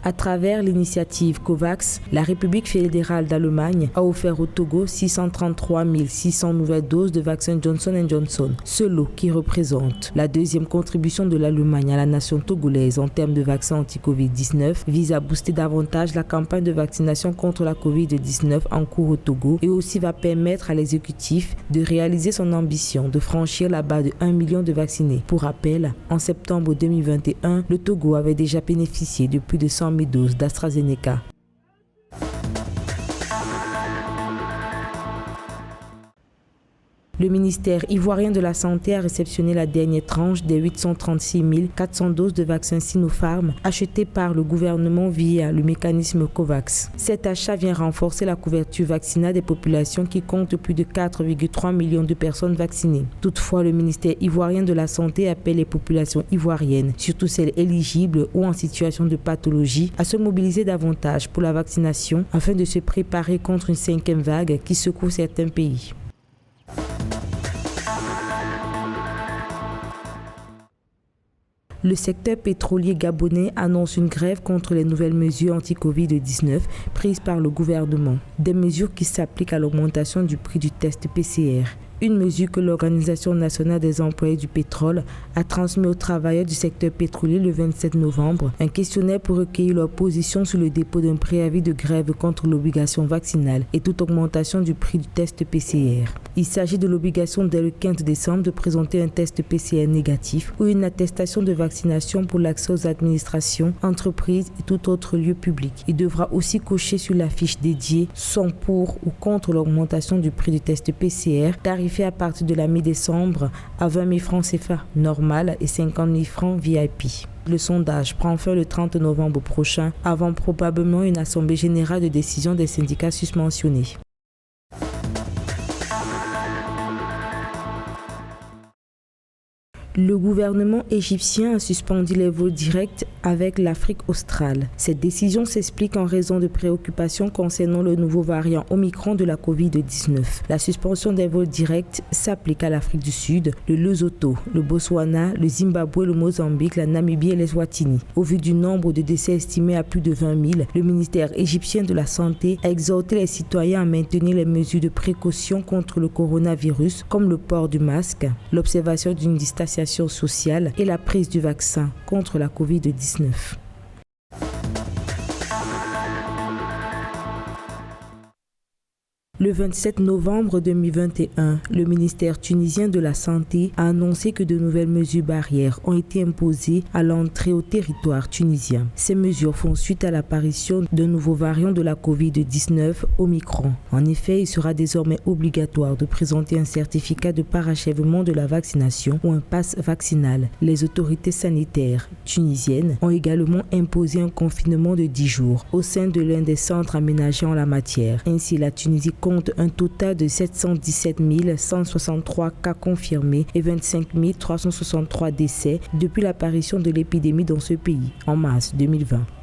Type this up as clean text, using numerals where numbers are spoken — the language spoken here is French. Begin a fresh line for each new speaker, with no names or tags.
À travers l'initiative COVAX, la République fédérale d'Allemagne a offert au Togo 633 600 nouvelles doses de vaccin Johnson & Johnson. Ce lot, qui représente la deuxième contribution de l'Allemagne à la nation togolaise en termes de vaccins anti-Covid-19, vise à booster davantage la campagne de vaccination contre la Covid-19 en cours au Togo et aussi va permettre à l'exécutif de réaliser son ambition de franchir la barre de 1 million de vaccinés. Pour rappel, en septembre 2021, le Togo avait déjà bénéficié de plus de 100 000 doses d'AstraZeneca. Le ministère ivoirien de la Santé a réceptionné la dernière tranche des 836 400 doses de vaccins Sinopharm achetées par le gouvernement via le mécanisme COVAX. Cet achat vient renforcer la couverture vaccinale des populations qui comptent plus de 4,3 millions de personnes vaccinées. Toutefois, le ministère ivoirien de la Santé appelle les populations ivoiriennes, surtout celles éligibles ou en situation de pathologie, à se mobiliser davantage pour la vaccination afin de se préparer contre une 5e vague qui secoue certains pays. Le secteur pétrolier gabonais annonce une grève contre les nouvelles mesures anti-Covid-19 prises par le gouvernement. Des mesures qui s'appliquent à l'augmentation du prix du test PCR. Une mesure que l'Organisation nationale des employés du pétrole a transmis aux travailleurs du secteur pétrolier le 27 novembre un questionnaire pour recueillir leur position sur le dépôt d'un préavis de grève contre l'obligation vaccinale et toute augmentation du prix du test PCR. Il s'agit de l'obligation dès le 15 décembre de présenter un test PCR négatif ou une attestation de vaccination pour l'accès aux administrations, entreprises et tout autre lieu public. Il devra aussi cocher sur la fiche dédiée son pour ou contre l'augmentation du prix du test PCR, tarifé à partir de la mi-décembre à 20 000 francs CFA normal et 50 000 francs VIP. Le sondage prend fin le 30 novembre prochain, avant probablement une assemblée générale de décision des syndicats susmentionnés. Le gouvernement égyptien a suspendu les vols directs avec l'Afrique australe. Cette décision s'explique en raison de préoccupations concernant le nouveau variant Omicron de la Covid-19. La suspension des vols directs s'applique à l'Afrique du Sud, le Lesotho, le Botswana, le Zimbabwe, le Mozambique, la Namibie et l'Eswatini. Au vu du nombre de décès estimés à plus de 20 000, le ministère égyptien de la Santé a exhorté les citoyens à maintenir les mesures de précaution contre le coronavirus, comme le port du masque, l'observation d'une distanciation sociale et la prise du vaccin contre la Covid-19. Le 27 novembre 2021, le ministère tunisien de la Santé a annoncé que de nouvelles mesures barrières ont été imposées à l'entrée au territoire tunisien. Ces mesures font suite à l'apparition d'un nouveau variant de la Covid-19, Omicron. En effet, il sera désormais obligatoire de présenter un certificat de parachèvement de la vaccination ou un pass vaccinal. Les autorités sanitaires tunisiennes ont également imposé un confinement de 10 jours au sein de l'un des centres aménagés en la matière. Ainsi, la Tunisie compte un total de 717 163 cas confirmés et 25 363 décès depuis l'apparition de l'épidémie dans ce pays en mars 2020.